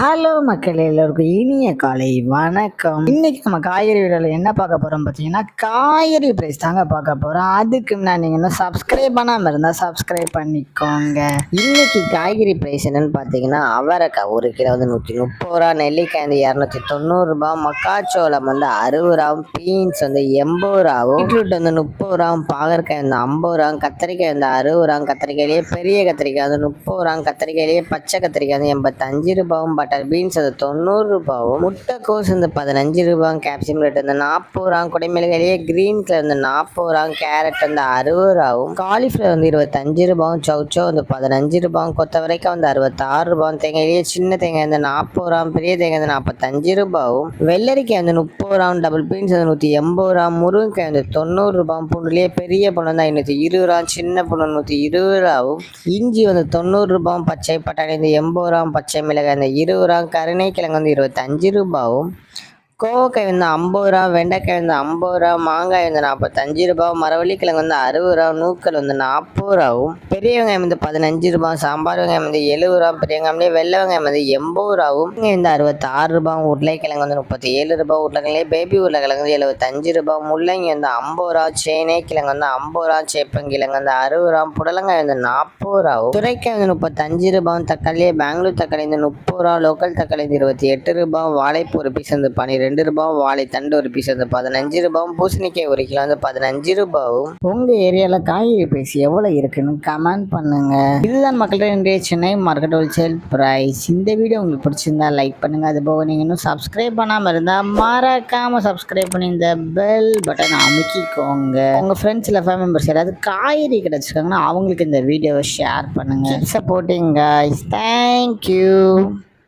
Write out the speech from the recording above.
Hello மக்களே, எல்லோருக்கும் இனிய காலை வணக்கம். இன்னைக்கு நம்ம காய்கறி வீடியோவில் என்ன பார்க்க போகிறோம் பார்த்தீங்கன்னா, காய்கறி ப்ரைஸ் தாங்க பார்க்க போகிறோம். அதுக்கு முன்னாடி நீங்கள் இன்னும் சப்ஸ்கிரைப் பண்ணாமல் இருந்தால் சப்ஸ்கிரைப் பண்ணிக்கோங்க. இன்னைக்கு காய்கறி ப்ரைஸ் என்னன்னு பார்த்தீங்கன்னா, அவரைக்காய் 1 கிலோ வந்து 130 ரூபா, நெல்லிக்காய் வந்து 290 ரூபா, மக்காச்சோளம் வந்து 60 ரூபாவும், பீன்ஸ் வந்து 80 ரூபாவும், பீட்ரூட் வந்து 30 ரூபாவும், பாகற்காய் வந்து 50 ரூபாவும், கத்திரிக்காய் வந்து 60 ரூபாவும், கத்திரிக்காயிலேயே பெரிய கத்திரிக்காய் வந்து 30 ரூபாவும், கத்திரிக்காயிலேயே பச்சை கத்திரிக்காய் வந்து 85 ரூபாவும், பட்டர் பீன்ஸ் அது 90 ரூபாவும், முட்டைக்கோஸ் வந்து 15 ரூபாயும், கேப்சிகம் ரேட் வந்து 40 ரூபாயும், குடைமிளகாயே கிரீன் கலர் வந்து 40 ரூபாயும், கேரட் வந்து 60 ரூபாயும், காலிஃப்ளவர் வந்து 25 ரூபாயும், சௌச்சோ வந்து 15 ரூபாயும், கொத்தவரைக்காய் வந்து 66 ரூபாயும், தேங்காயிலேயே சின்ன தேங்காய் வந்து 40 ரூபாயும், பெரிய தேங்காய் வந்து 45 ரூபாயும், வெள்ளரிக்காய் வந்து 30 ரூபாயும், டபுள் பீன்ஸ் வந்து 180 ரூபாயும், முருங்கைக்காய் வந்து 90 ரூபாயும், பூண்டுலேயே பெரிய பூண்டு வந்து 520 ரூபாயும், சின்ன பூண்டு 120 ரூபாயும், இஞ்சி வந்து 90 ரூபாயும், பச்சை பட்டாணி வந்து 80 ரூபாயும், பச்சை மிளகாய் வந்து 20 ரூபாயும், கருணைக்கிழங்கு வந்து 25 ரூபாயும், கோவக்காய் வந்து 50 ரூபா, வெண்டைக்காய் வந்து 50 ரூபா, மாங்காய் வந்து 45 ரூபா, மரவள்ளிக்கிழங்கு வந்து 60 ரூபா, நூக்கல் வந்து 40 ரூபாவும், பெரிய வெங்காயம் வந்து 15 ரூபா, சாம்பார் வெங்காயம் வந்து 70 ரூபா, பெரிய வெங்காயம் வெள்ளை வெங்காயம் வந்து 80 ரூபாவும், இங்கே வந்து 66 ரூபா, உருளைக்கிழங்கு வந்து 37 ரூபா, உருளைக்கிழங்கு பேபி உருளைக்கிழங்கு வந்து 75 ரூபா, முள்ளங்கி வந்து 50 ரூபா, சேனை கிழங்கு வந்து 50 ரூபா, சேப்பங்கிழங்கு வந்து 60 ரூபா, புடலங்காய் வந்து 40 ரூபாவும், துரைக்காய் வந்து 35 ரூபாவும், தக்காளியே பெங்களூர் தக்காளி வந்து 30 ரூபா, லோக்கல் தக்காளி வந்து 28 ரூபா, வாழைப்பூ ஒரு பீஸ் வந்து 12 ரூபாயும், வாழைத்தண்டு ஒரு பீஸ் வந்து 15 ரூபாயும், பூசணிக்காய் 1 கிலோ வந்து 15 ரூபாயும். உங்க ஏரியால காய்கறி பிரைஸ் எவ்வளவு இருக்குன்னு கமெண்ட் பண்ணுங்க. இதுதான் மக்கள்கிட்ட இன்றைய சென்னை மார்க்கெட் ஹோல்சேல் பிரைஸ். இந்த வீடியோ உங்களுக்கு பிடிச்சிருந்தா லைக் பண்ணுங்க. அது போக நீங்க இன்னும் சப்ஸ்கிரைப் பண்ணாம இருந்தா மறக்காம சப்ஸ்கிரைப் பண்ணி இந்த பெல் பட்டன் அமுக்கிக்கோங்க. உங்க ஃப்ரெண்ட்ஸ் இல்லை ஃபேமிலி மெம்பர்ஸ் யாராவது காய்கறி கிடைச்சிருக்காங்கன்னா அவங்களுக்கு இந்த வீடியோவை ஷேர் பண்ணுங்க. Supporting guys. தேங்க்யூ.